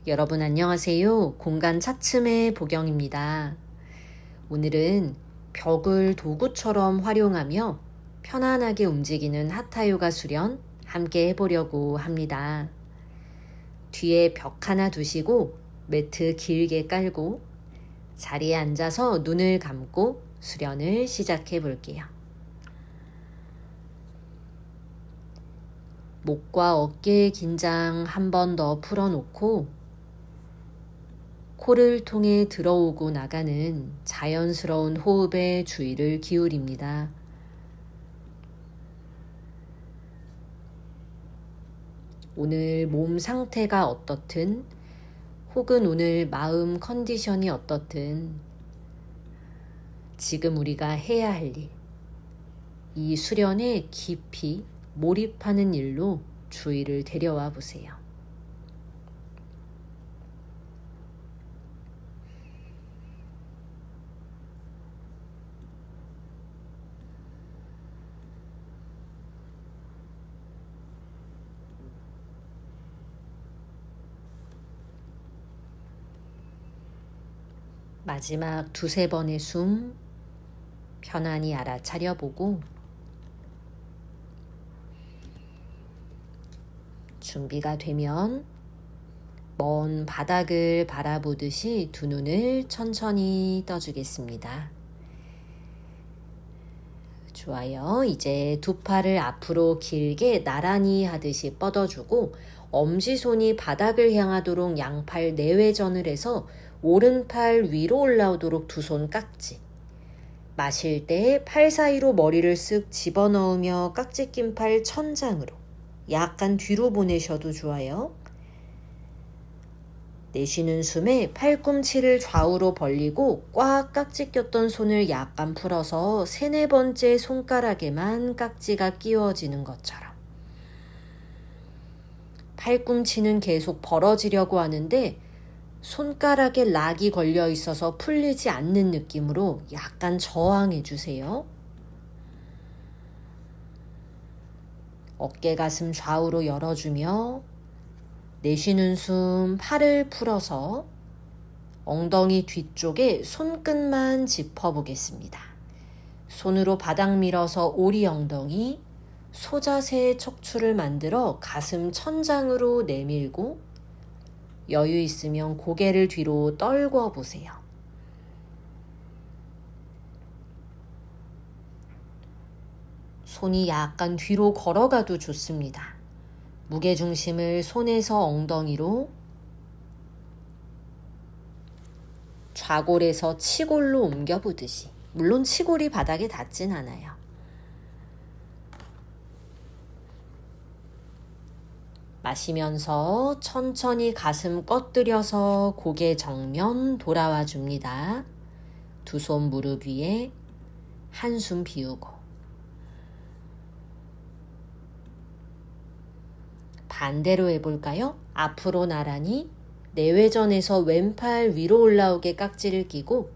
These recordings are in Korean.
여러분 안녕하세요. 공간 차츰의 보경입니다. 오늘은 벽을 도구처럼 활용하며 편안하게 움직이는 하타요가 수련 함께 해보려고 합니다. 뒤에 벽 하나 두시고 매트 길게 깔고 자리에 앉아서 눈을 감고 수련을 시작해 볼게요. 목과 어깨의 긴장 한 번 더 풀어놓고 코를 통해 들어오고 나가는 자연스러운 호흡에 주의를 기울입니다. 오늘 몸 상태가 어떻든 혹은 오늘 마음 컨디션이 어떻든 지금 우리가 해야 할 일, 이 수련에 깊이 몰입하는 일로 주의를 데려와 보세요. 마지막 두세 번의 숨 편안히 알아차려 보고 준비가 되면 먼 바닥을 바라보듯이 두 눈을 천천히 떠주겠습니다. 좋아요. 이제 두 팔을 앞으로 길게 나란히 하듯이 뻗어주고 엄지손이 바닥을 향하도록 양팔 내외전을 해서 오른팔 위로 올라오도록 두 손 깍지. 마실 때 팔 사이로 머리를 쓱 집어넣으며 깍지 낀 팔 천장으로 약간 뒤로 보내셔도 좋아요. 내쉬는 숨에 팔꿈치를 좌우로 벌리고 꽉 깍지 꼈던 손을 약간 풀어서 세네 번째 손가락에만 깍지가 끼워지는 것처럼. 팔꿈치는 계속 벌어지려고 하는데 손가락에 락이 걸려 있어서 풀리지 않는 느낌으로 약간 저항해 주세요. 어깨 가슴 좌우로 열어주며 내쉬는 숨 팔을 풀어서 엉덩이 뒤쪽에 손끝만 짚어보겠습니다. 손으로 바닥 밀어서 오리 엉덩이, 소자세 척추를 만들어 가슴 천장으로 내밀고 여유 있으면 고개를 뒤로 떨궈 보세요. 손이 약간 뒤로 걸어가도 좋습니다. 무게중심을 손에서 엉덩이로, 좌골에서 치골로 옮겨보듯이. 물론 치골이 바닥에 닿진 않아요. 마시면서 천천히 가슴 꺼뜨려서 고개 정면 돌아와 줍니다. 두 손 무릎 위에 한숨 비우고. 반대로 해볼까요? 앞으로 나란히 내외전에서 왼팔 위로 올라오게 깍지를 끼고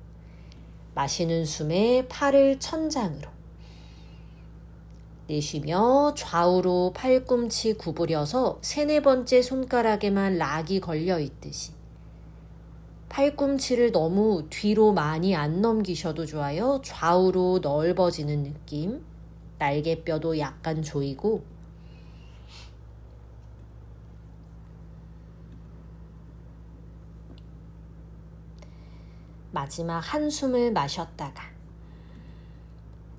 마시는 숨에 팔을 천장으로 내쉬며 좌우로 팔꿈치 구부려서 세네 번째 손가락에만 락이 걸려 있듯이 팔꿈치를 너무 뒤로 많이 안 넘기셔도 좋아요. 좌우로 넓어지는 느낌, 날개뼈도 약간 조이고 마지막 한숨을 마셨다가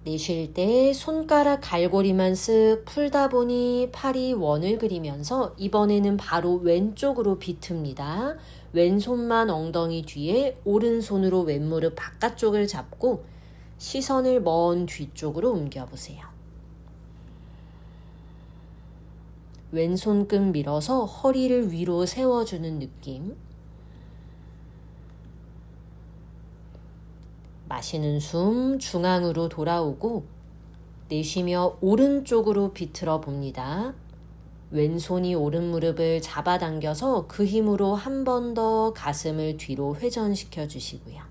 내쉴 때 손가락 갈고리만 쓱 풀다 보니 팔이 원을 그리면서 이번에는 바로 왼쪽으로 비틉니다. 왼손만 엉덩이 뒤에 오른손으로 왼무릎 바깥쪽을 잡고 시선을 먼 뒤쪽으로 옮겨보세요. 왼손끝 밀어서 허리를 위로 세워주는 느낌. 마시는 숨 중앙으로 돌아오고 내쉬며 오른쪽으로 비틀어 봅니다. 왼손이 오른 무릎을 잡아당겨서 그 힘으로 한 번 더 가슴을 뒤로 회전시켜 주시고요.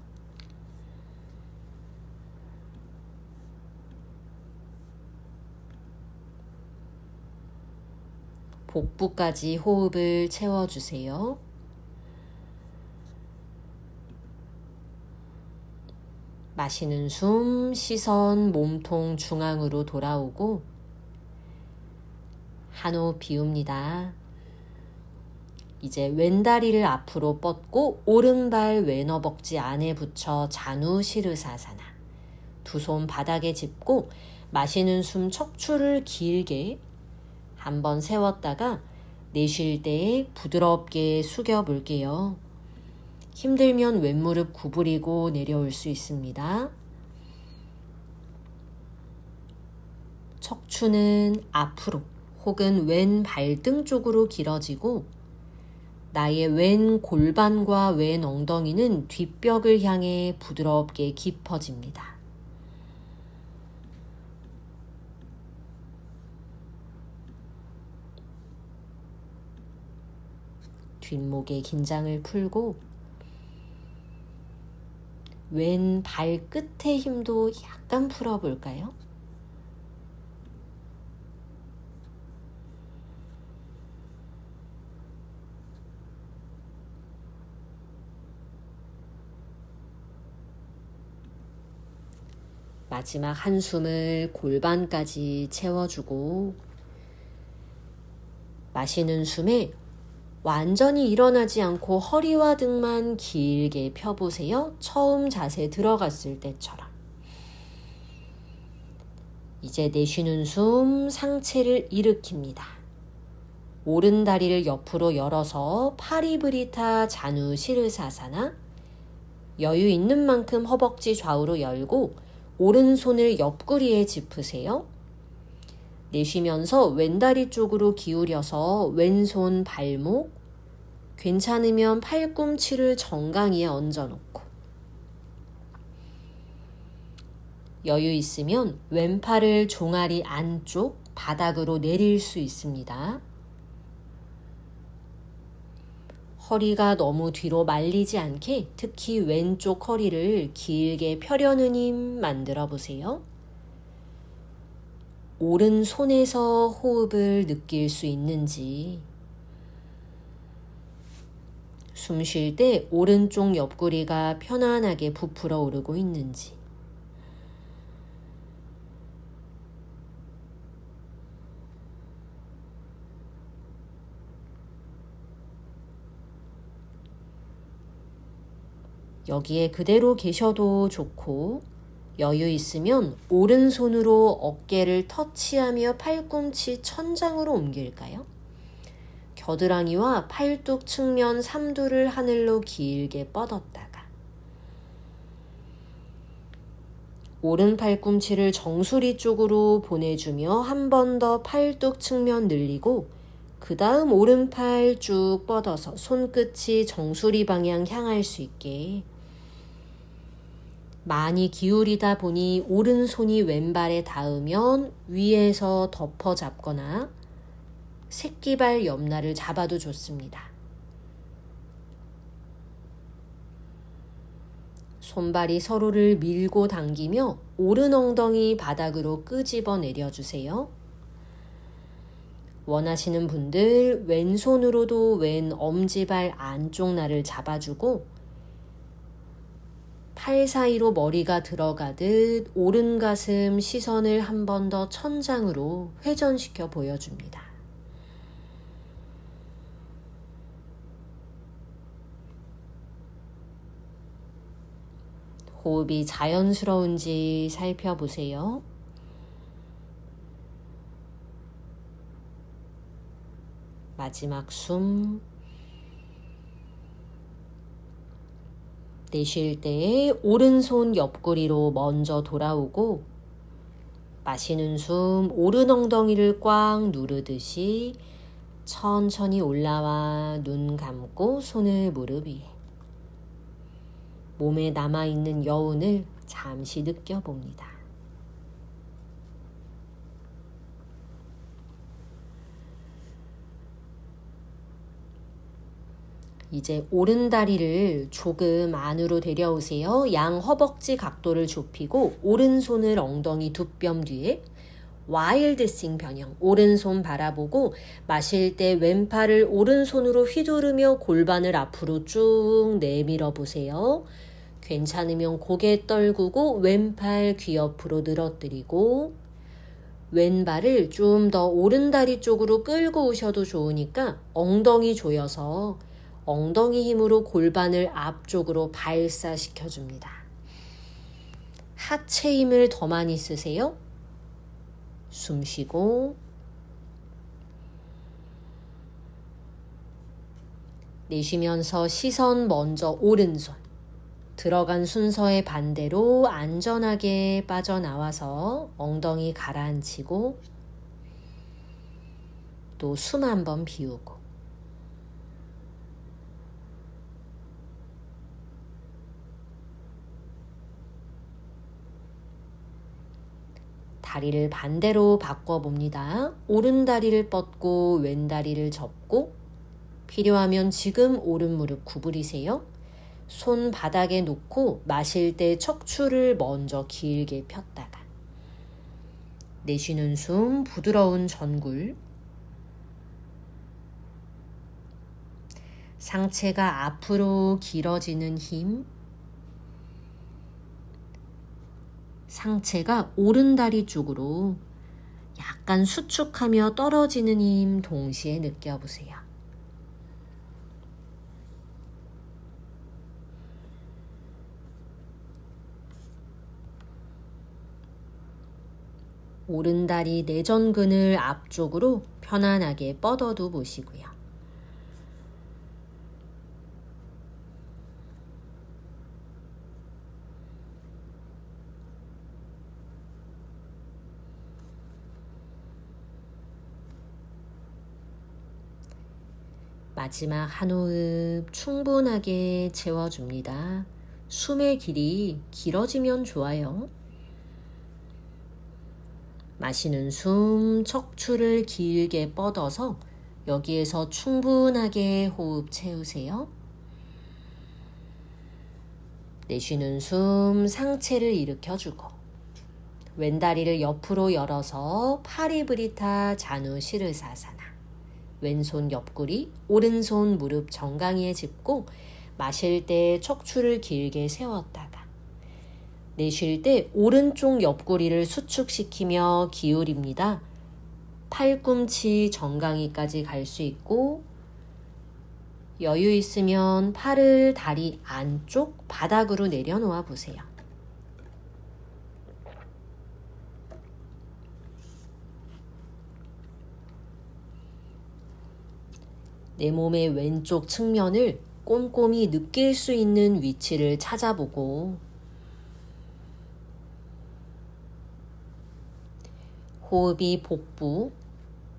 복부까지 호흡을 채워주세요. 마시는 숨, 시선, 몸통 중앙으로 돌아오고 한 호흡 비웁니다. 이제 왼다리를 앞으로 뻗고 오른발 왼허벅지 안에 붙여 자누 시르사사나. 두 손 바닥에 짚고 마시는 숨 척추를 길게 한번 세웠다가 내쉴 때 부드럽게 숙여 볼게요. 힘들면 왼무릎 구부리고 내려올 수 있습니다. 척추는 앞으로 혹은 왼 발등 쪽으로 길어지고 나의 왼 골반과 왼 엉덩이는 뒷벽을 향해 부드럽게 깊어집니다. 뒷목의 긴장을 풀고 왼 발끝의 힘도 약간 풀어볼까요? 마지막 한숨을 골반까지 채워주고 마시는 숨에 완전히 일어나지 않고 허리와 등만 길게 펴보세요. 처음 자세 들어갔을 때처럼. 이제 내쉬는 숨 상체를 일으킵니다. 오른 다리를 옆으로 열어서 파리브리타 자누 시르사사나. 여유 있는 만큼 허벅지 좌우로 열고 오른손을 옆구리에 짚으세요. 내쉬면서 왼다리 쪽으로 기울여서 왼손 발목, 괜찮으면 팔꿈치를 정강이에 얹어놓고 여유 있으면 왼팔을 종아리 안쪽 바닥으로 내릴 수 있습니다. 허리가 너무 뒤로 말리지 않게 특히 왼쪽 허리를 길게 펴려는 힘 만들어 보세요. 오른손에서 호흡을 느낄 수 있는지, 숨 쉴 때 오른쪽 옆구리가 편안하게 부풀어 오르고 있는지, 여기에 그대로 계셔도 좋고 여유 있으면 오른손으로 어깨를 터치하며 팔꿈치 천장으로 옮길까요? 겨드랑이와 팔뚝 측면 삼두를 하늘로 길게 뻗었다가 오른 팔꿈치를 정수리 쪽으로 보내주며 한 번 더 팔뚝 측면 늘리고 그 다음 오른팔 쭉 뻗어서 손끝이 정수리 방향 향할 수 있게 많이 기울이다 보니 오른손이 왼발에 닿으면 위에서 덮어 잡거나 새끼발 옆날을 잡아도 좋습니다. 손발이 서로를 밀고 당기며 오른 엉덩이 바닥으로 끄집어 내려주세요. 원하시는 분들 왼손으로도 왼 엄지발 안쪽 날을 잡아주고 팔 사이로 머리가 들어가듯 오른 가슴 시선을 한 번 더 천장으로 회전시켜 보여줍니다. 호흡이 자연스러운지 살펴보세요. 마지막 숨. 내쉴 때 오른손 옆구리로 먼저 돌아오고 마시는 숨 오른 엉덩이를 꽉 누르듯이 천천히 올라와 눈 감고 손을 무릎 위에 몸에 남아있는 여운을 잠시 느껴봅니다. 이제 오른 다리를 조금 안으로 데려오세요. 양 허벅지 각도를 좁히고 오른손을 엉덩이 두 뼘 뒤에 와일드 싱 변형, 오른손 바라보고 마실 때 왼팔을 오른손으로 휘두르며 골반을 앞으로 쭉 내밀어 보세요. 괜찮으면 고개 떨구고 왼팔 귀 옆으로 늘어뜨리고 왼발을 좀 더 오른다리 쪽으로 끌고 오셔도 좋으니까 엉덩이 조여서 엉덩이 힘으로 골반을 앞쪽으로 발사시켜 줍니다. 하체 힘을 더 많이 쓰세요. 숨 쉬고 내쉬면서 시선 먼저 오른손. 들어간 순서의 반대로 안전하게 빠져나와서 엉덩이 가라앉히고 또 숨 한번 비우고 다리를 반대로 바꿔봅니다. 오른 다리를 뻗고 왼 다리를 접고 필요하면 지금 오른 무릎 구부리세요. 손 바닥에 놓고 마실 때 척추를 먼저 길게 폈다가 내쉬는 숨 부드러운 전굴. 상체가 앞으로 길어지는 힘. 상체가 오른 다리 쪽으로 약간 수축하며 떨어지는 힘 동시에 느껴보세요. 오른다리 내전근을 앞쪽으로 편안하게 뻗어도 보시고요. 마지막 한 호흡 충분하게 채워줍니다. 숨의 길이 길어지면 좋아요. 마시는 숨, 척추를 길게 뻗어서 여기에서 충분하게 호흡 채우세요. 내쉬는 숨, 상체를 일으켜주고 왼다리를 옆으로 열어서 파리브리타 자누 시르사사나. 왼손 옆구리, 오른손 무릎 정강이에 짚고 마실 때 척추를 길게 세웠다가 내쉴 때 오른쪽 옆구리를 수축시키며 기울입니다. 팔꿈치 정강이까지 갈 수 있고 여유 있으면 팔을 다리 안쪽 바닥으로 내려놓아 보세요. 내 몸의 왼쪽 측면을 꼼꼼히 느낄 수 있는 위치를 찾아보고 호흡이 복부,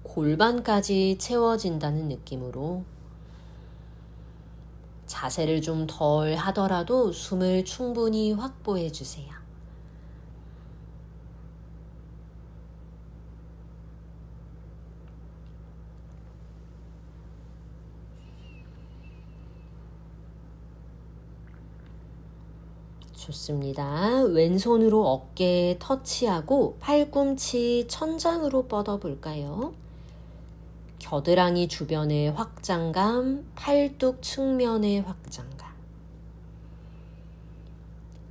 골반까지 채워진다는 느낌으로 자세를 좀 덜 하더라도 숨을 충분히 확보해 주세요. 좋습니다. 왼손으로 어깨 터치하고 팔꿈치 천장으로 뻗어볼까요? 겨드랑이 주변의 확장감, 팔뚝 측면의 확장감.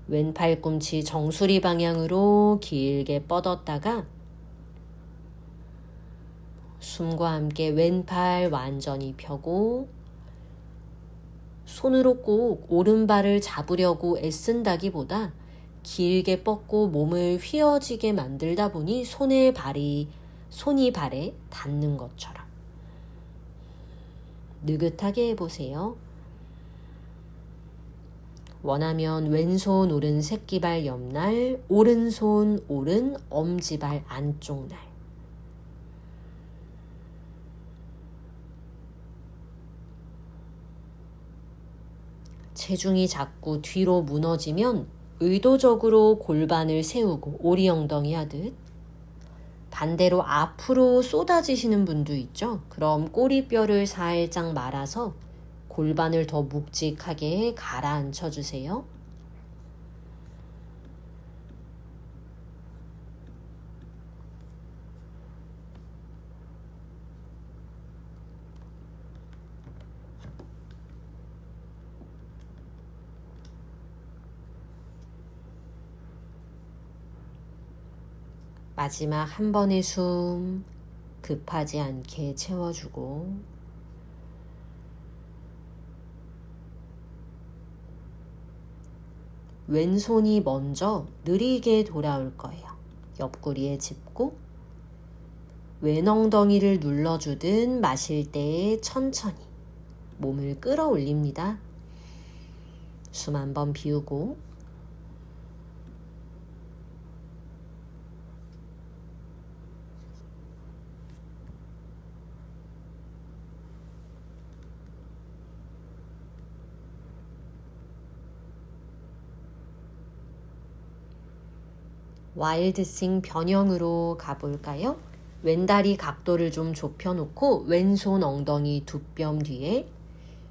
왼 팔꿈치 정수리 방향으로 길게 뻗었다가 숨과 함께 왼팔 완전히 펴고 손으로 꼭 오른발을 잡으려고 애쓴다기보다 길게 뻗고 몸을 휘어지게 만들다 보니 손이 발에 닿는 것처럼 느긋하게 해보세요. 원하면 왼손 오른 새끼발 옆날, 오른손 오른 엄지발 안쪽 날. 체중이 자꾸 뒤로 무너지면 의도적으로 골반을 세우고 오리 엉덩이 하듯 반대로 앞으로 쏟아지시는 분도 있죠. 그럼 꼬리뼈를 살짝 말아서 골반을 더 묵직하게 가라앉혀 주세요. 마지막 한 번의 숨 급하지 않게 채워주고 왼손이 먼저 느리게 돌아올 거예요. 옆구리에 짚고 왼 엉덩이를 눌러주듯 마실 때 천천히 몸을 끌어올립니다. 숨 한 번 비우고 와일드싱 변형으로 가볼까요? 왼다리 각도를 좀 좁혀놓고 왼손 엉덩이 두 뼘 뒤에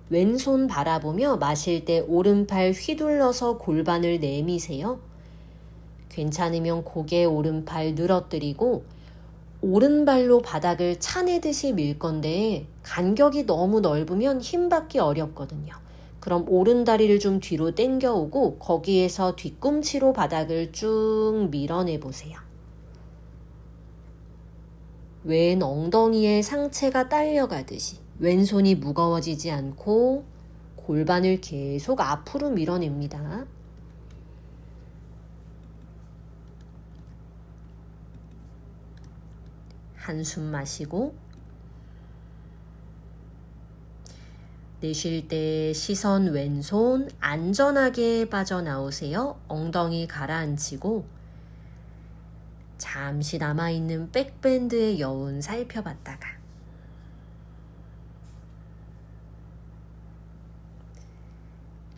왼손 바라보며 마실 때 오른팔 휘둘러서 골반을 내미세요. 괜찮으면 고개 오른팔 늘어뜨리고 오른발로 바닥을 차내듯이 밀 건데 간격이 너무 넓으면 힘받기 어렵거든요. 그럼 오른다리를 좀 뒤로 당겨오고 거기에서 뒤꿈치로 바닥을 쭉 밀어내 보세요. 왼 엉덩이에 상체가 딸려가듯이 왼손이 무거워지지 않고 골반을 계속 앞으로 밀어냅니다. 한숨 마시고 내쉴 때 시선 왼손 안전하게 빠져나오세요. 엉덩이 가라앉히고 잠시 남아있는 백밴드의 여운 살펴봤다가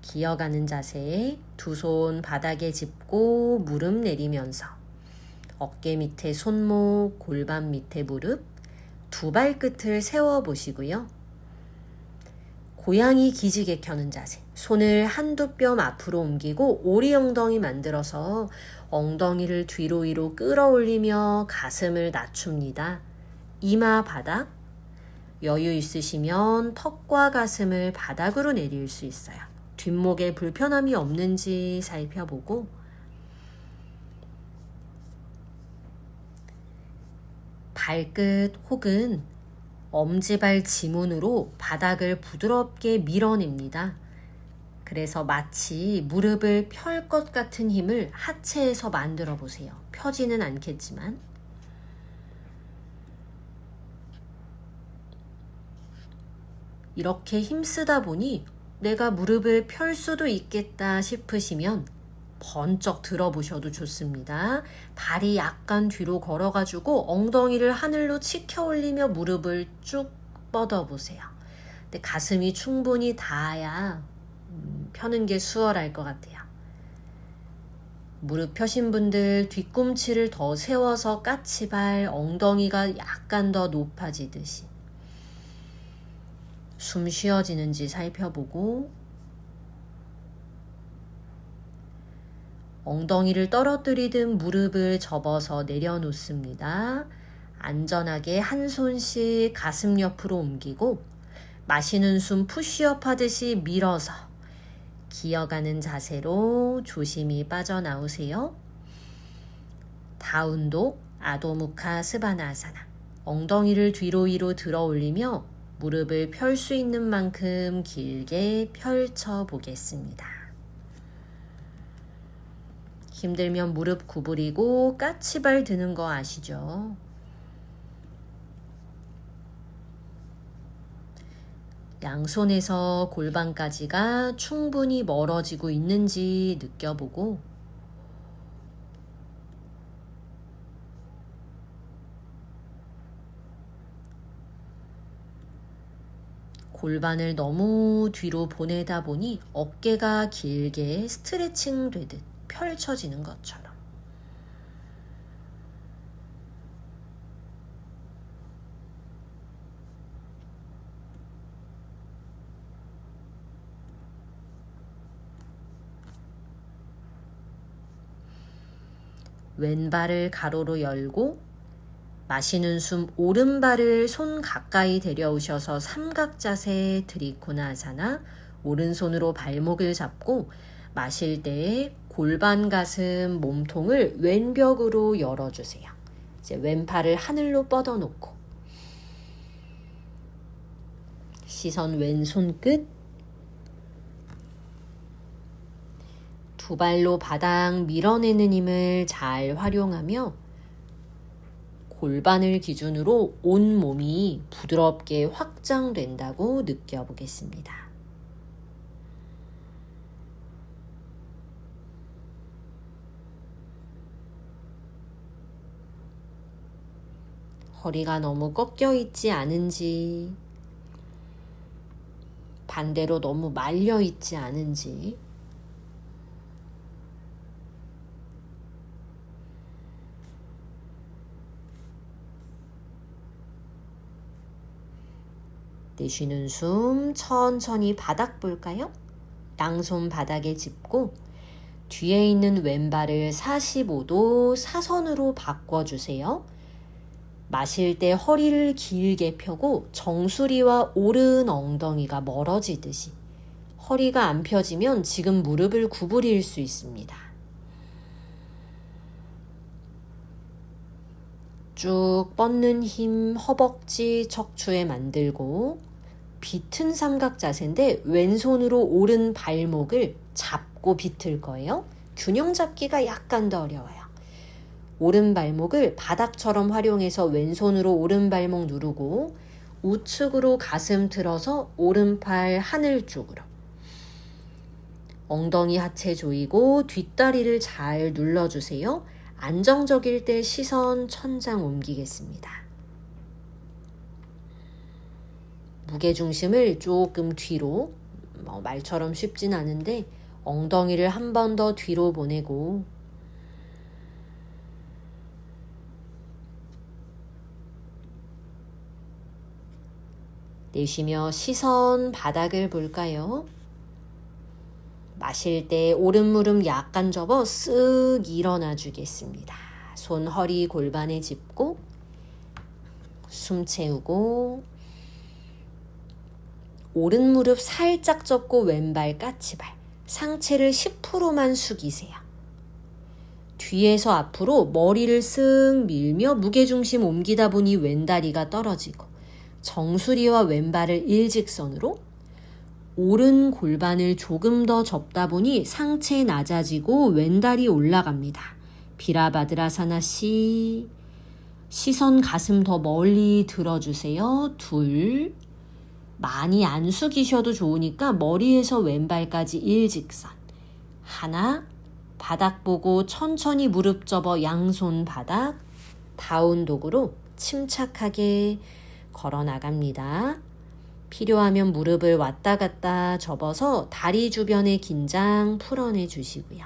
기어가는 자세 두 손 바닥에 짚고 무릎 내리면서 어깨 밑에 손목, 골반 밑에 무릎, 두 발끝을 세워보시고요. 고양이 기지개 켜는 자세, 손을 한두 뼘 앞으로 옮기고 오리 엉덩이 만들어서 엉덩이를 뒤로 위로 끌어올리며 가슴을 낮춥니다. 이마 바닥, 여유 있으시면 턱과 가슴을 바닥으로 내릴 수 있어요. 뒷목에 불편함이 없는지 살펴보고 발끝 혹은 엄지발 지문으로 바닥을 부드럽게 밀어냅니다. 그래서 마치 무릎을 펼 것 같은 힘을 하체에서 만들어 보세요. 펴지는 않겠지만 이렇게 힘쓰다 보니 내가 무릎을 펼 수도 있겠다 싶으시면 번쩍 들어보셔도 좋습니다. 다리 약간 뒤로 걸어가지고 엉덩이를 하늘로 치켜 올리며 무릎을 쭉 뻗어보세요. 근데 가슴이 충분히 닿아야 펴는 게 수월할 것 같아요. 무릎 펴신 분들 뒤꿈치를 더 세워서 까치발, 엉덩이가 약간 더 높아지듯이 숨 쉬어지는지 살펴보고 엉덩이를 떨어뜨리듯 무릎을 접어서 내려놓습니다. 안전하게 한 손씩 가슴 옆으로 옮기고 마시는 숨 푸시업 하듯이 밀어서 기어가는 자세로 조심히 빠져나오세요. 다운독 아도무카 스바나아사나 엉덩이를 뒤로 위로 들어 올리며 무릎을 펼 수 있는 만큼 길게 펼쳐 보겠습니다. 힘들면 무릎 구부리고 까치발 드는 거 아시죠? 양손에서 골반까지가 충분히 멀어지고 있는지 느껴보고 골반을 너무 뒤로 보내다 보니 어깨가 길게 스트레칭 되듯 펼쳐지는 것처럼 왼발을 가로로 열고 마시는 숨 오른발을 손 가까이 데려오셔서 삼각자세 트리코나아사나 오른손으로 발목을 잡고 마실 때 골반 가슴 몸통을 왼벽으로 열어주세요. 이제 왼팔을 하늘로 뻗어놓고 시선 왼손 끝, 두 발로 바닥 밀어내는 힘을 잘 활용하며 골반을 기준으로 온 몸이 부드럽게 확장된다고 느껴보겠습니다. 허리가 너무 꺾여 있지 않은지, 반대로 너무 말려 있지 않은지, 내쉬는 숨 천천히 바닥 볼까요? 양손 바닥에 짚고 뒤에 있는 왼발을 45도 사선으로 바꿔주세요. 마실 때 허리를 길게 펴고 정수리와 오른 엉덩이가 멀어지듯이, 허리가 안 펴지면 지금 무릎을 구부릴 수 있습니다. 쭉 뻗는 힘 허벅지 척추에 만들고 비튼 삼각 자세인데 왼손으로 오른 발목을 잡고 비틀 거예요. 균형 잡기가 약간 더 어려워요. 오른 발목을 바닥처럼 활용해서 왼손으로 오른 발목 누르고 우측으로 가슴 틀어서 오른팔 하늘 쪽으로, 엉덩이 하체 조이고 뒷다리를 잘 눌러주세요. 안정적일 때 시선 천장 옮기겠습니다. 무게중심을 조금 뒤로, 말처럼 쉽진 않은데 엉덩이를 한 번 더 뒤로 보내고 내쉬며 시선 바닥을 볼까요? 마실 때 오른 무릎 약간 접어 쓱 일어나 주겠습니다. 손 허리 골반에 짚고 숨 채우고 오른 무릎 살짝 접고 왼발 까치발, 상체를 10%만 숙이세요. 뒤에서 앞으로 머리를 쓱 밀며 무게중심 옮기다 보니 왼다리가 떨어지고 정수리와 왼발을 일직선으로, 오른 골반을 조금 더 접다 보니 상체 낮아지고 왼다리 올라갑니다. 비라바드라사나시. 시선 가슴 더 멀리 들어주세요. 둘. 많이 안 숙이셔도 좋으니까 머리에서 왼발까지 일직선. 하나. 바닥 보고 천천히 무릎 접어 양손 바닥. 다운독으로 침착하게 걸어 나갑니다. 필요하면 무릎을 왔다 갔다 접어서 다리 주변의 긴장 풀어내 주시고요.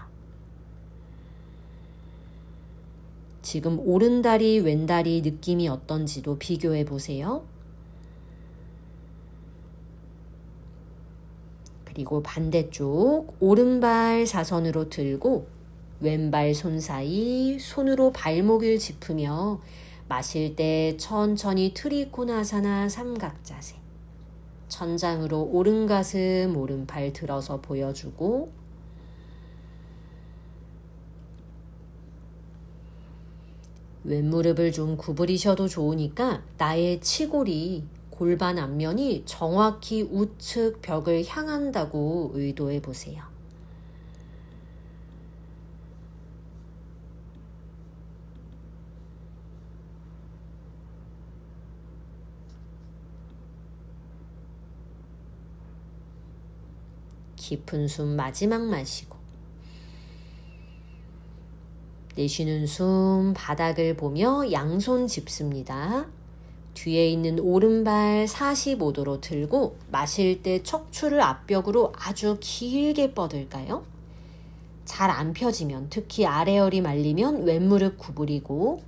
지금 오른다리, 왼다리 느낌이 어떤지도 비교해 보세요. 그리고 반대쪽 오른발 사선으로 들고 왼발 손 사이 손으로 발목을 짚으며 마실 때 천천히 트리코나사나 삼각자세. 천장으로 오른 가슴, 오른팔 들어서 보여주고 왼무릎을 좀 구부리셔도 좋으니까 나의 치골이, 골반 앞면이 정확히 우측 벽을 향한다고 의도해 보세요. 깊은 숨 마지막 마시고 내쉬는 숨 바닥을 보며 양손 짚습니다. 뒤에 있는 오른발 45도로 들고 마실 때 척추를 앞벽으로 아주 길게 뻗을까요? 잘 안 펴지면, 특히 아래허리 말리면 왼무릎 구부리고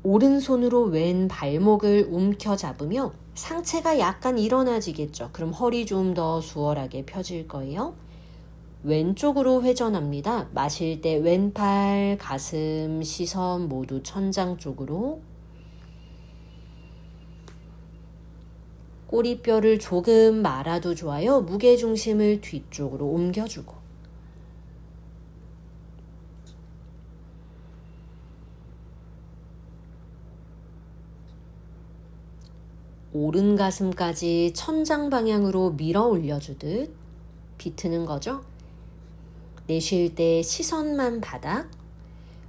오른손으로 왼 발목을 움켜잡으며 상체가 약간 일어나지겠죠. 그럼 허리 좀 더 수월하게 펴질 거예요. 왼쪽으로 회전합니다. 마실 때 왼팔, 가슴, 시선 모두 천장 쪽으로. 꼬리뼈를 조금 말아도 좋아요. 무게중심을 뒤쪽으로 옮겨주고. 오른 가슴까지 천장 방향으로 밀어 올려주듯 비트는 거죠. 내쉴 때 시선만 바닥,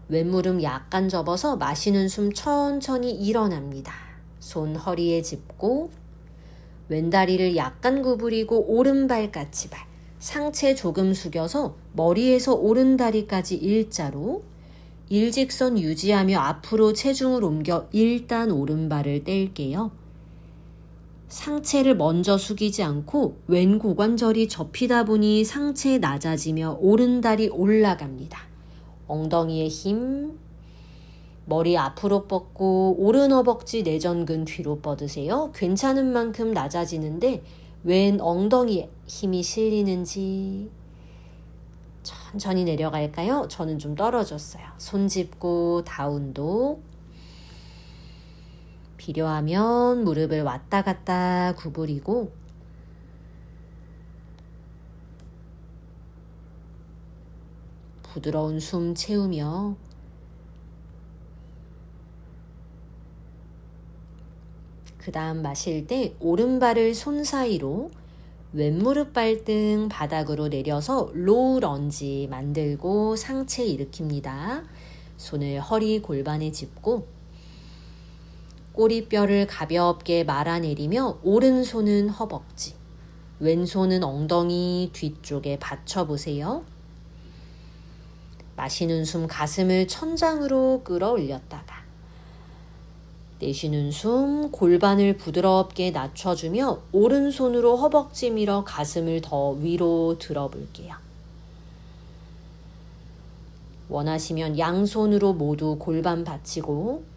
왼무릎 약간 접어서 마시는 숨 천천히 일어납니다. 손 허리에 짚고 왼다리를 약간 구부리고 오른발 까치발, 상체 조금 숙여서 머리에서 오른다리까지 일자로 일직선 유지하며 앞으로 체중을 옮겨 일단 오른발을 뗄게요. 상체를 먼저 숙이지 않고 왼 고관절이 접히다 보니 상체 낮아지며 오른다리 올라갑니다. 엉덩이에 힘, 머리 앞으로 뻗고 오른 허벅지 내전근 뒤로 뻗으세요. 괜찮은 만큼 낮아지는데 왼 엉덩이에 힘이 실리는지 천천히 내려갈까요? 저는 좀 떨어졌어요. 손 짚고 다운독. 필요하면 무릎을 왔다 갔다 구부리고 부드러운 숨 채우며 그 다음 마실 때 오른발을 손 사이로 왼무릎 발등 바닥으로 내려서 로우 런지 만들고 상체 일으킵니다. 손을 허리 골반에 짚고 꼬리뼈를 가볍게 말아내리며 오른손은 허벅지, 왼손은 엉덩이 뒤쪽에 받쳐보세요. 마시는 숨 가슴을 천장으로 끌어올렸다가 내쉬는 숨 골반을 부드럽게 낮춰주며 오른손으로 허벅지 밀어 가슴을 더 위로 들어볼게요. 원하시면 양손으로 모두 골반 받치고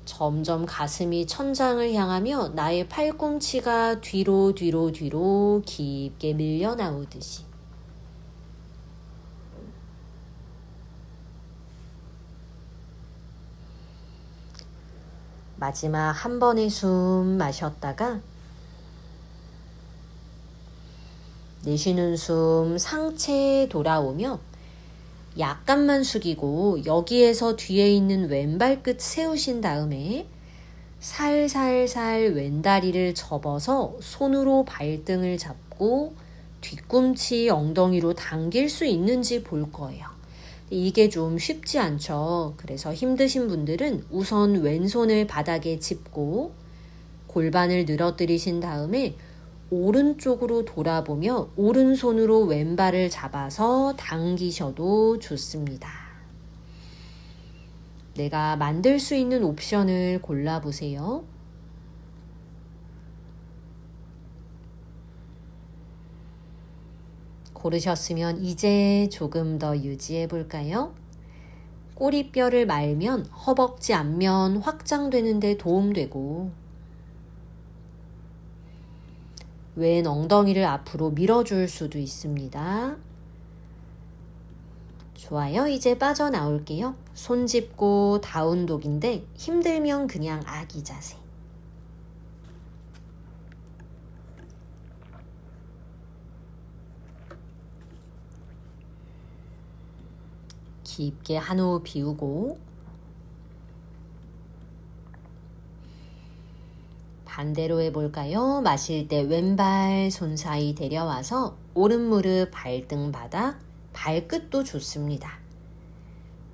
점점 가슴이 천장을 향하며 나의 팔꿈치가 뒤로 깊게 밀려 나오듯이 마지막 한 번의 숨 마셨다가 내쉬는 숨 상체 돌아오며 약간만 숙이고 여기에서 뒤에 있는 왼발 끝 세우신 다음에 살살살 왼다리를 접어서 손으로 발등을 잡고 뒤꿈치 엉덩이로 당길 수 있는지 볼 거예요. 이게 좀 쉽지 않죠. 그래서 힘드신 분들은 우선 왼손을 바닥에 짚고 골반을 늘어뜨리신 다음에 오른쪽으로 돌아보며 오른손으로 왼발을 잡아서 당기셔도 좋습니다. 내가 만들 수 있는 옵션을 골라보세요. 고르셨으면 이제 조금 더 유지해 볼까요? 꼬리뼈를 말면 허벅지 앞면 확장되는 데 도움되고 왼 엉덩이를 앞으로 밀어줄 수도 있습니다. 좋아요. 이제 빠져나올게요. 손 짚고 다운독인데 힘들면 그냥 아기 자세. 깊게 한 호흡 비우고 반대로 해볼까요? 마실 때 왼발 손 사이 데려와서 오른 무릎 발등 바닥, 발끝도 좋습니다.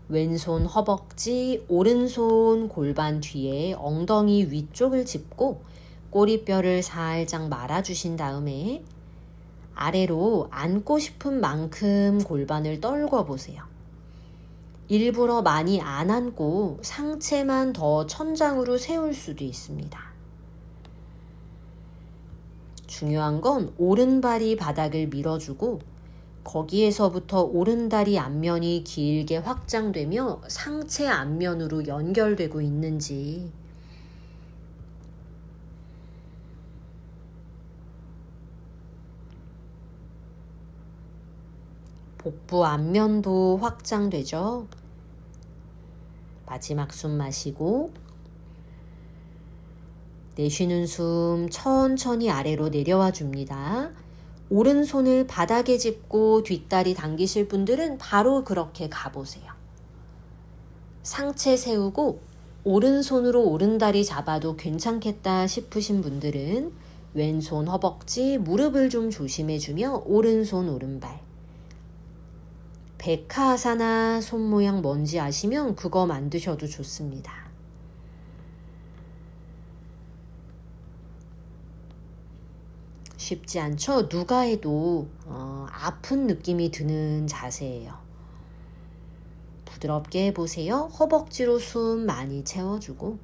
왼손 허벅지, 오른손 골반 뒤에 엉덩이 위쪽을 짚고 꼬리뼈를 살짝 말아주신 다음에 아래로 앉고 싶은 만큼 골반을 떨궈 보세요. 일부러 많이 안 앉고 상체만 더 천장으로 세울 수도 있습니다. 중요한 건 오른발이 바닥을 밀어주고 거기에서부터 오른다리 앞면이 길게 확장되며 상체 앞면으로 연결되고 있는지 복부 앞면도 확장되죠. 마지막 숨 마시고 내쉬는 숨 천천히 아래로 내려와 줍니다. 오른손을 바닥에 짚고 뒷다리 당기실 분들은 바로 그렇게 가보세요. 상체 세우고 오른손으로 오른다리 잡아도 괜찮겠다 싶으신 분들은 왼손 허벅지, 무릎을 좀 조심해주며 오른손 오른발. 백하아사나 손 모양 뭔지 아시면 그거 만드셔도 좋습니다. 쉽지 않죠? 누가 해도 아픈 느낌이 드는 자세예요. 부드럽게 해보세요. 허벅지로 숨 많이 채워주고,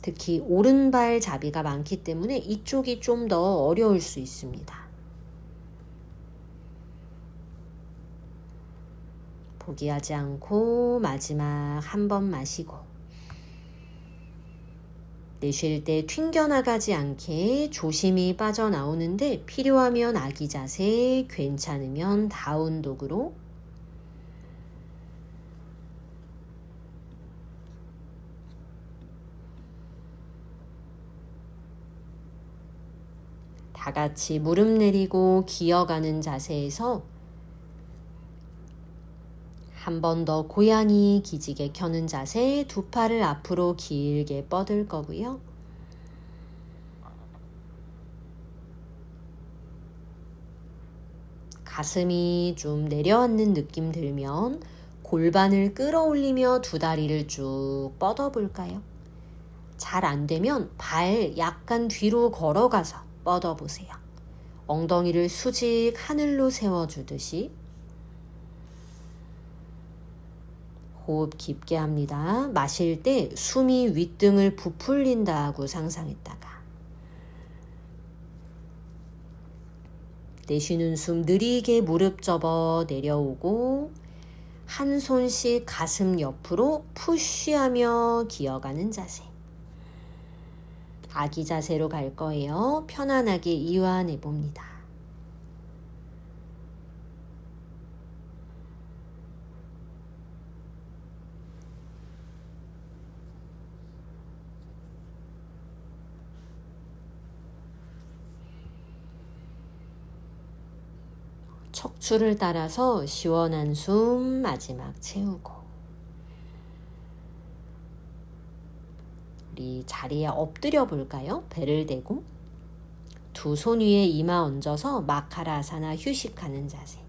특히 오른발 잡이가 많기 때문에 이쪽이 좀 더 어려울 수 있습니다. 포기하지 않고 마지막 한 번 마시고, 내쉴 때 튕겨나가지 않게 조심히 빠져나오는데 필요하면 아기 자세, 괜찮으면 다운독으로. 다 같이 무릎 내리고 기어가는 자세에서 한 번 더 고양이 기지개 켜는 자세, 두 팔을 앞으로 길게 뻗을 거고요. 가슴이 좀 내려앉는 느낌 들면 골반을 끌어올리며 두 다리를 쭉 뻗어볼까요? 잘 안 되면 발 약간 뒤로 걸어가서 뻗어보세요. 엉덩이를 수직 하늘로 세워주듯이. 호흡 깊게 합니다. 마실 때 숨이 윗등을 부풀린다고 상상했다가, 내쉬는 숨 느리게 무릎 접어 내려오고 한 손씩 가슴 옆으로 푸쉬하며 기어가는 자세. 아기 자세로 갈 거예요. 편안하게 이완해 봅니다. 척추를 따라서 시원한 숨 마지막 채우고, 우리 자리에 엎드려 볼까요? 배를 대고 두 손 위에 이마 얹어서 마카라아사나 휴식하는 자세.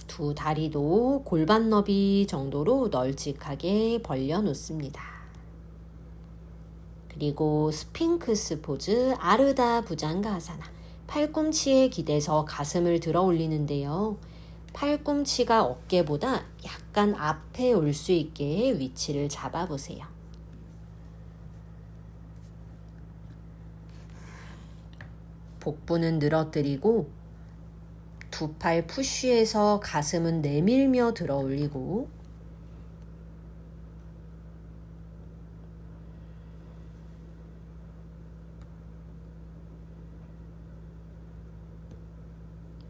두 다리도 골반 너비 정도로 널찍하게 벌려 놓습니다. 그리고 스핑크스 포즈, 아르다 부장가아사나. 팔꿈치에 기대서 가슴을 들어 올리는데요. 팔꿈치가 어깨보다 약간 앞에 올 수 있게 위치를 잡아보세요. 복부는 늘어뜨리고 두 팔 푸쉬해서 가슴은 내밀며 들어 올리고,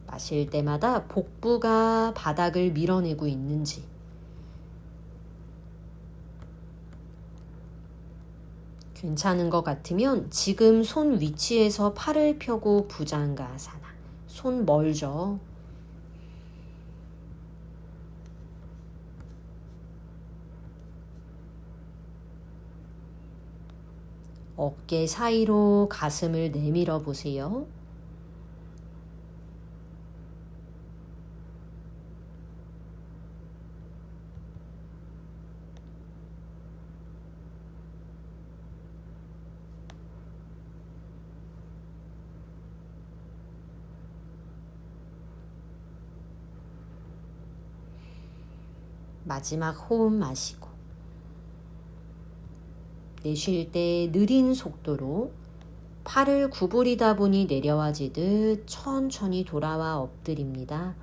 마실 때마다 복부가 바닥을 밀어내고 있는지, 괜찮은 것 같으면 지금 손 위치에서 팔을 펴고 부장가아사나. 손 멀죠? 어깨 사이로 가슴을 내밀어 보세요. 마지막 호흡 마시고, 내쉴 때 느린 속도로 팔을 구부리다 보니 내려와지듯 천천히 돌아와 엎드립니다.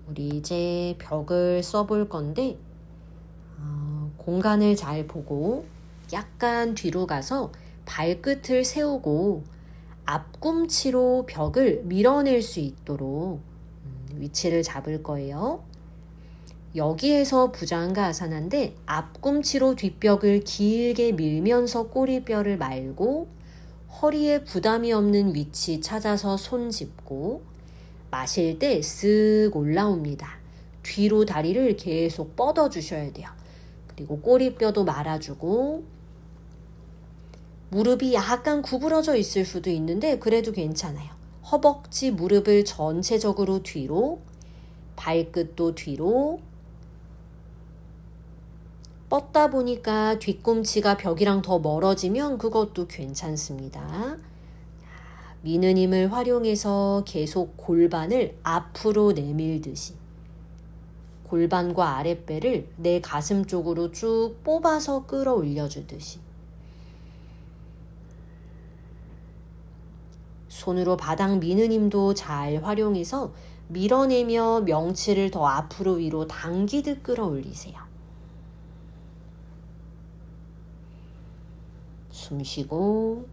우리 이제 벽을 써볼 건데, 공간을 잘 보고 약간 뒤로 가서 발끝을 세우고 앞꿈치로 벽을 밀어낼 수 있도록 위치를 잡을 거예요. 여기에서 부장가아사나인데 앞꿈치로 뒷벽을 길게 밀면서 꼬리뼈를 말고 허리에 부담이 없는 위치 찾아서 손 짚고 마실 때 쓱 올라옵니다. 뒤로 다리를 계속 뻗어주셔야 돼요. 그리고 꼬리뼈도 말아주고 무릎이 약간 구부러져 있을 수도 있는데 그래도 괜찮아요. 허벅지 무릎을 전체적으로 뒤로, 발끝도 뒤로 뻗다 보니까 뒤꿈치가 벽이랑 더 멀어지면 그것도 괜찮습니다. 미는 힘을 활용해서 계속 골반을 앞으로 내밀듯이 골반과 아랫배를 내 가슴 쪽으로 쭉 뽑아서 끌어올려주듯이 손으로 바닥 미는 힘도 잘 활용해서 밀어내며 명치를 더 앞으로 위로 당기듯 끌어올리세요. 숨 쉬고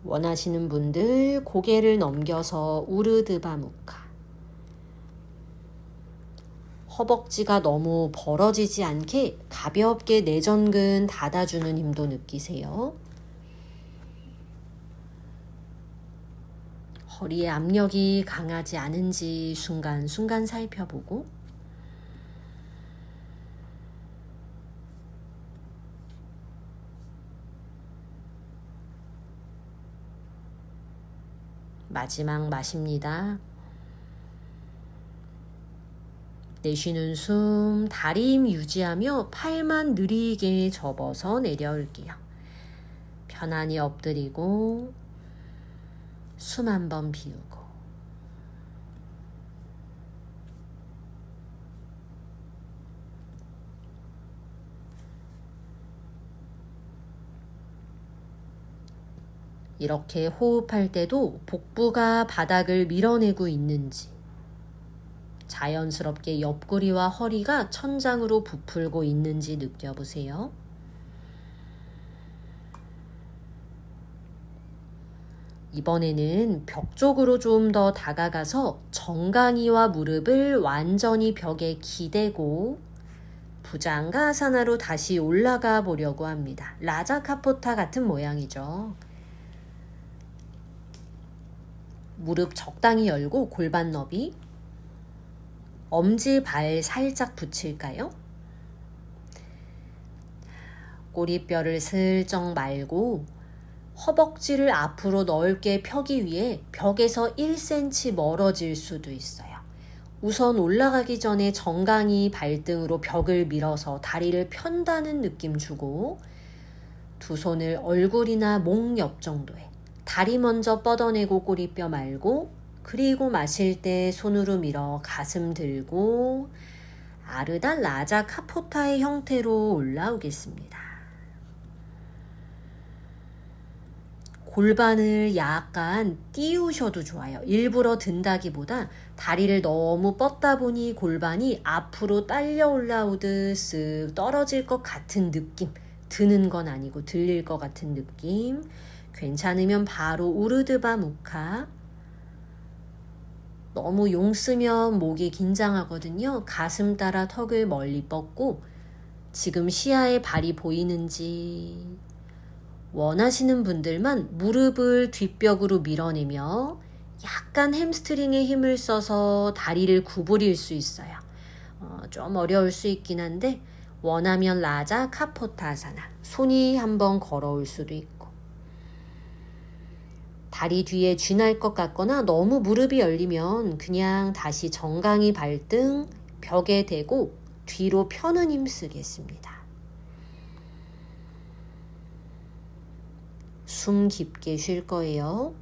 원하시는 분들 고개를 넘겨서 우르드바 무카. 허벅지가 너무 벌어지지 않게 가볍게 내전근 닫아주는 힘도 느끼세요. 허리에 압력이 강하지 않은지 순간순간 살펴보고 마지막 마십니다. 내쉬는 숨, 다리 힘 유지하며 팔만 느리게 접어서 내려올게요. 편안히 엎드리고 숨 한 번 비우고 이렇게 호흡할 때도 복부가 바닥을 밀어내고 있는지 자연스럽게 옆구리와 허리가 천장으로 부풀고 있는지 느껴보세요. 이번에는 벽 쪽으로 좀 더 다가가서 정강이와 무릎을 완전히 벽에 기대고 부장가아사나로 다시 올라가 보려고 합니다. 라자카포타 같은 모양이죠. 무릎 적당히 열고 골반 너비, 엄지 발 살짝 붙일까요? 꼬리뼈를 슬쩍 말고 허벅지를 앞으로 넓게 펴기 위해 벽에서 1cm 멀어질 수도 있어요. 우선 올라가기 전에 정강이 발등으로 벽을 밀어서 다리를 편다는 느낌 주고 두 손을 얼굴이나 목 옆 정도에 다리 먼저 뻗어내고 꼬리뼈 말고 그리고 마실 때 손으로 밀어 가슴 들고 아르다 라자 카포타의 형태로 올라오겠습니다. 골반을 약간 띄우셔도 좋아요. 일부러 든다기보다 다리를 너무 뻗다 보니 골반이 앞으로 딸려 올라오듯 쓱 떨어질 것 같은 느낌. 드는 건 아니고 들릴 것 같은 느낌. 괜찮으면 바로 우르드바 무카. 너무 용 쓰면 목이 긴장하거든요. 가슴 따라 턱을 멀리 뻗고 지금 시야에 발이 보이는지 원하시는 분들만 무릎을 뒷벽으로 밀어내며 약간 햄스트링에 힘을 써서 다리를 구부릴 수 있어요. 좀 어려울 수 있긴 한데 원하면 라자 카포타사나 손이 한번 걸어올 수도 있고 다리 뒤에 쥐날 것 같거나 너무 무릎이 열리면 그냥 다시 정강이 발등 벽에 대고 뒤로 펴는 힘 쓰겠습니다. 숨 깊게 쉴 거예요.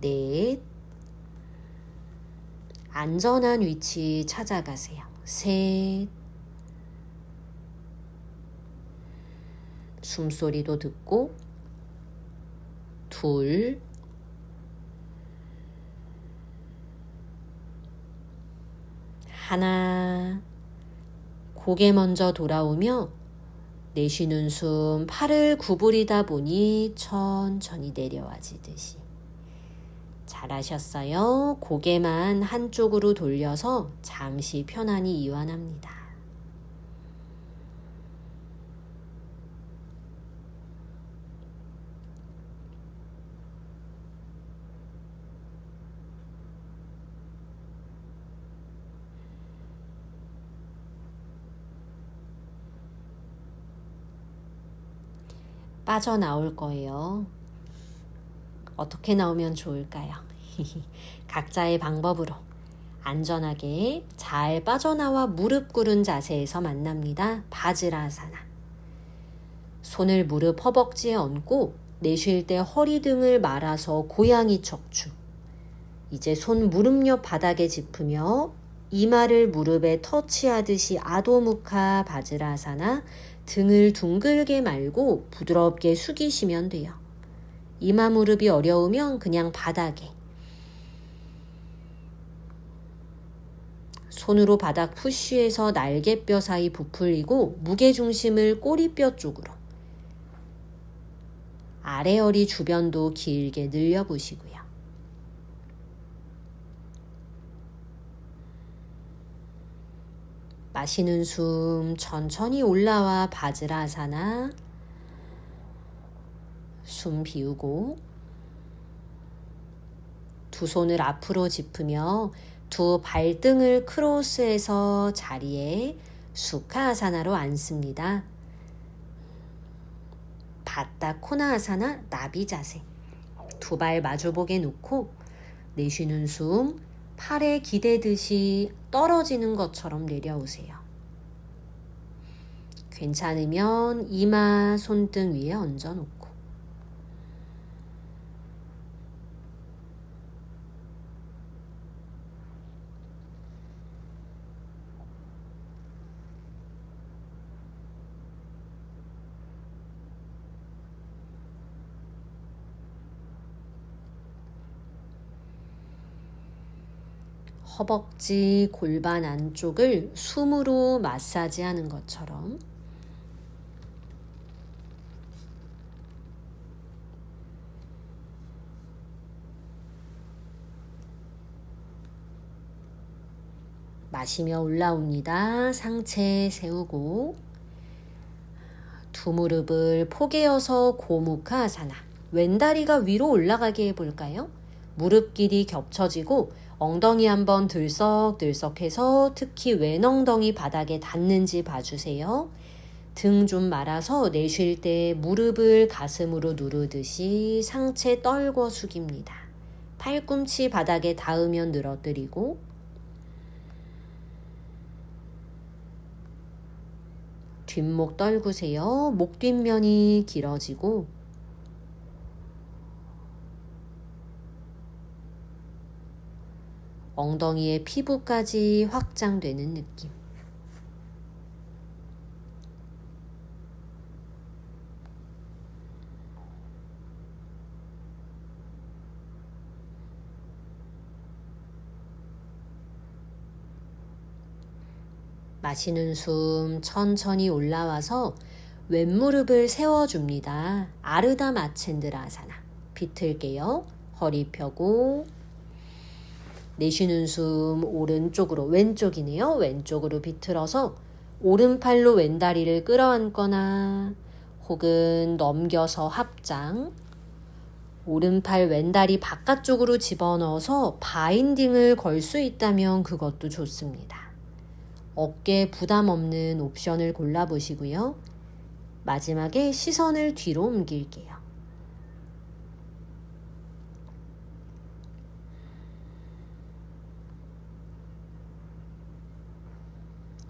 넷. 안전한 위치 찾아가세요. 셋. 숨소리도 듣고 둘. 하나. 고개 먼저 돌아오며 내쉬는 숨 팔을 구부리다 보니 천천히 내려와지듯이. 잘하셨어요. 고개만 한쪽으로 돌려서 잠시 편안히 이완합니다. 빠져나올 거예요. 어떻게 나오면 좋을까요? 각자의 방법으로 안전하게 잘 빠져나와 무릎 꿇은 자세에서 만납니다. 바지라아사나. 손을 무릎 허벅지에 얹고 내쉴 때 허리 등을 말아서 고양이 척추. 이제 손 무릎 옆 바닥에 짚으며 이마를 무릎에 터치하듯이 아도무카 바지라아사나. 등을 둥글게 말고 부드럽게 숙이시면 돼요. 이마 무릎이 어려우면 그냥 바닥에. 손으로 바닥 푸쉬해서 날개뼈 사이 부풀리고 무게중심을 꼬리뼈 쪽으로. 아래 허리 주변도 길게 늘려보시고요. 마시는 숨 천천히 올라와 바지라아사나. 숨 비우고 두 손을 앞으로 짚으며 두 발등을 크로스해서 자리에 수카아사나로 앉습니다. 바타 코나아사나 나비 자세. 두 발 마주보게 놓고 내쉬는 숨 팔에 기대듯이 떨어지는 것처럼 내려오세요. 괜찮으면 이마 손등 위에 얹어놓고. 허벅지, 골반 안쪽을 숨으로 마사지하는 것처럼 마시며 올라옵니다. 상체 세우고 두 무릎을 포개어서 고무카아사나. 왼다리가 위로 올라가게 해볼까요? 무릎 길이 겹쳐지고 엉덩이 한번 들썩들썩해서 특히 왼엉덩이 바닥에 닿는지 봐주세요. 등 좀 말아서 내쉴 때 무릎을 가슴으로 누르듯이 상체 떨궈 숙입니다. 팔꿈치 바닥에 닿으면 늘어뜨리고 뒷목 떨구세요. 목 뒷면이 길어지고 엉덩이의 피부까지 확장되는 느낌. 마시는 숨 천천히 올라와서 왼무릎을 세워줍니다. 아르다 마첸드라아사나. 비틀게요. 허리 펴고 내쉬는 숨 오른쪽으로, 왼쪽이네요. 왼쪽으로 비틀어서 오른팔로 왼다리를 끌어안거나 혹은 넘겨서 합장. 오른팔 왼다리 바깥쪽으로 집어넣어서 바인딩을 걸 수 있다면 그것도 좋습니다. 어깨 부담 없는 옵션을 골라보시고요. 마지막에 시선을 뒤로 옮길게요.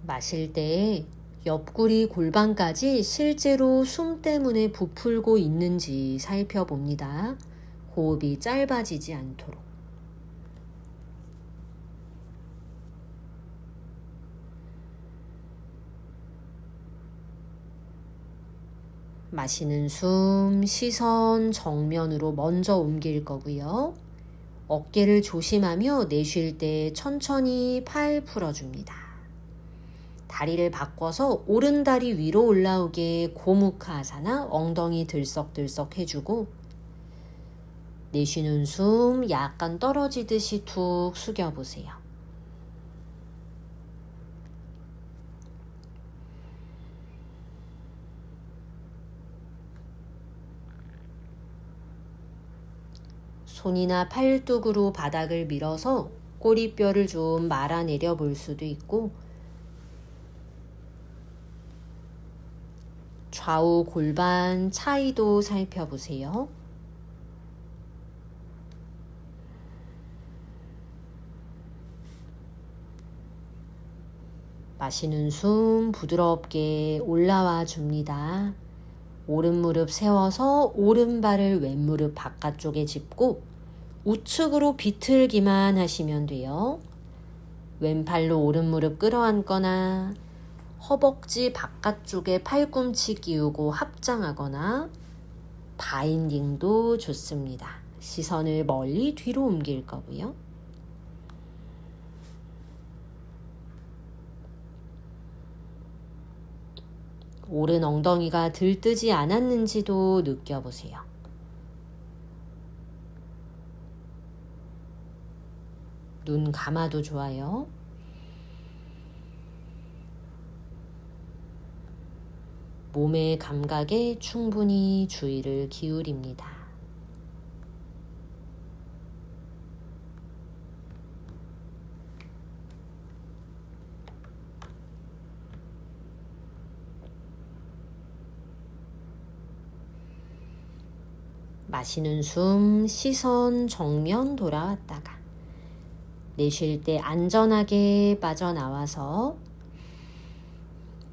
마실 때 옆구리 골반까지 실제로 숨 때문에 부풀고 있는지 살펴봅니다. 호흡이 짧아지지 않도록. 마시는 숨, 시선 정면으로 먼저 옮길 거고요. 어깨를 조심하며 내쉴 때 천천히 팔 풀어줍니다. 다리를 바꿔서 오른 다리 위로 올라오게 고무카아사나, 엉덩이 들썩들썩 해주고, 내쉬는 숨 약간 떨어지듯이 툭 숙여보세요. 손이나 팔뚝으로 바닥을 밀어서 꼬리뼈를 좀 말아내려 볼 수도 있고, 좌우 골반 차이도 살펴보세요. 마시는 숨 부드럽게 올라와 줍니다. 오른 무릎 세워서 오른발을 왼무릎 바깥쪽에 짚고 우측으로 비틀기만 하시면 돼요. 왼팔로 오른무릎 끌어안거나 허벅지 바깥쪽에 팔꿈치 끼우고 합장하거나 바인딩도 좋습니다. 시선을 멀리 뒤로 옮길 거고요. 오른 엉덩이가 들뜨지 않았는지도 느껴보세요. 눈 감아도 좋아요. 몸의 감각에 충분히 주의를 기울입니다. 마시는 숨, 시선 정면 돌아왔다가 내쉴 때 안전하게 빠져나와서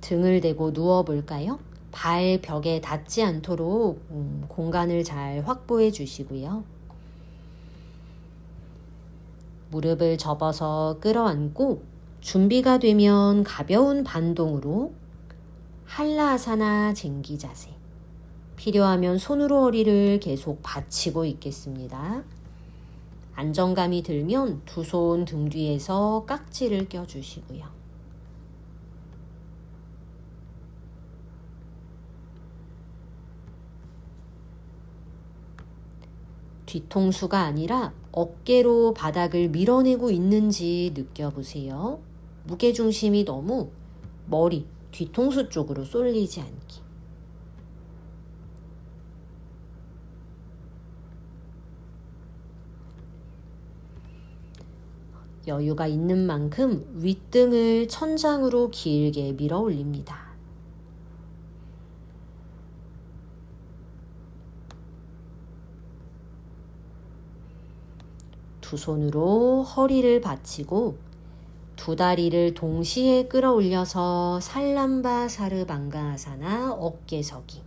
등을 대고 누워볼까요? 발 벽에 닿지 않도록 공간을 잘 확보해 주시고요. 무릎을 접어서 끌어안고 준비가 되면 가벼운 반동으로 한라아사나 쟁기 자세. 필요하면 손으로 허리를 계속 받치고 있겠습니다. 안정감이 들면 두 손 등 뒤에서 깍지를 껴주시고요. 뒤통수가 아니라 어깨로 바닥을 밀어내고 있는지 느껴보세요. 무게중심이 너무 머리, 뒤통수 쪽으로 쏠리지 않게. 여유가 있는 만큼 윗등을 천장으로 길게 밀어 올립니다. 두 손으로 허리를 받치고 두 다리를 동시에 끌어올려서 살람바 사르방가아사나 어깨서기.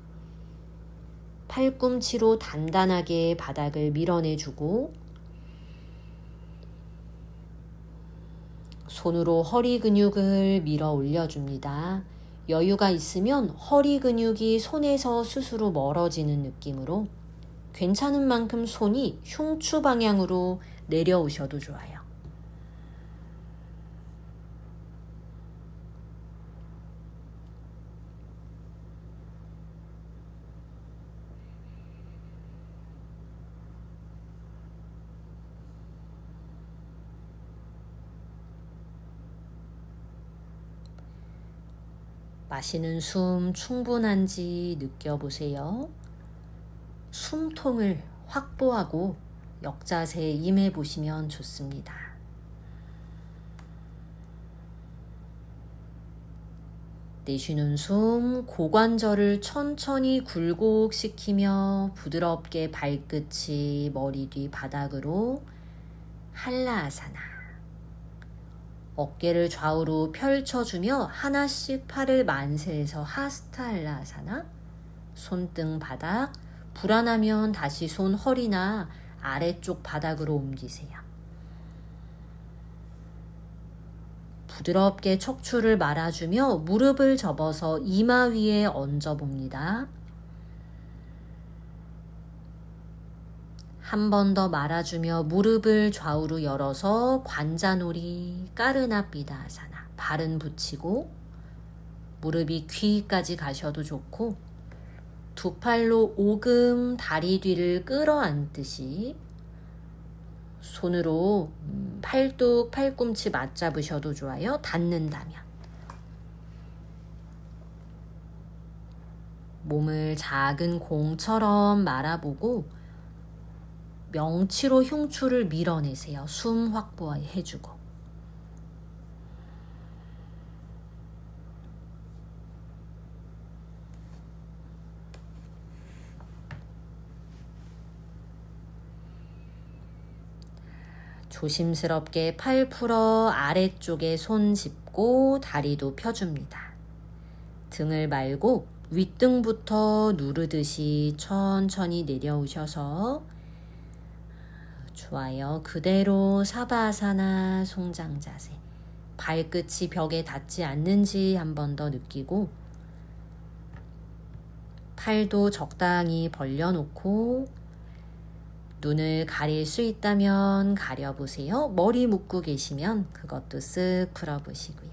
팔꿈치로 단단하게 바닥을 밀어내주고 손으로 허리 근육을 밀어 올려줍니다. 여유가 있으면 허리 근육이 손에서 스스로 멀어지는 느낌으로 괜찮은 만큼 손이 흉추 방향으로 내려오셔도 좋아요. 마시는 숨 충분한지 느껴보세요. 숨통을 확보하고 역자세에 임해 보시면 좋습니다. 내쉬는 숨, 고관절을 천천히 굴곡시키며 부드럽게 발끝이 머리 뒤 바닥으로 한라아사나. 어깨를 좌우로 펼쳐주며 하나씩 팔을 만세해서 하스타 한라아사나. 손등 바닥, 불안하면 다시 손 허리나 아래쪽 바닥으로 옮기세요. 부드럽게 척추를 말아주며 무릎을 접어서 이마 위에 얹어봅니다. 한 번 더 말아주며 무릎을 좌우로 열어서 관자놀이 까르나피다아사나. 발은 붙이고 무릎이 귀까지 가셔도 좋고, 두 팔로 오금 다리 뒤를 끌어안듯이 손으로 팔뚝, 팔꿈치 맞잡으셔도 좋아요. 닿는다면. 몸을 작은 공처럼 말아보고 명치로 흉추를 밀어내세요. 숨 확보해주고. 조심스럽게 팔 풀어 아래쪽에 손 짚고 다리도 펴줍니다. 등을 말고 윗등부터 누르듯이 천천히 내려오셔서 좋아요. 그대로 사바아사나 송장 자세. 발끝이 벽에 닿지 않는지 한 번 더 느끼고, 팔도 적당히 벌려놓고 눈을 가릴 수 있다면 가려보세요. 머리 묶고 계시면 그것도 쓱 풀어보시고요.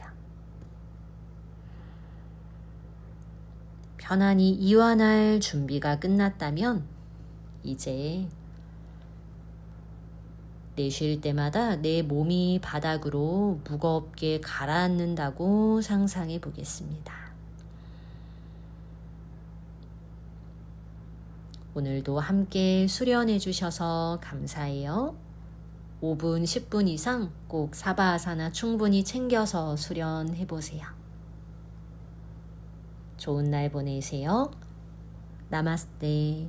편안히 이완할 준비가 끝났다면 이제 내쉴 때마다 내 몸이 바닥으로 무겁게 가라앉는다고 상상해 보겠습니다. 오늘도 함께 수련해 주셔서 감사해요. 5분, 10분 이상 꼭 사바아사나 충분히 챙겨서 수련해 보세요. 좋은 날 보내세요. 나마스테.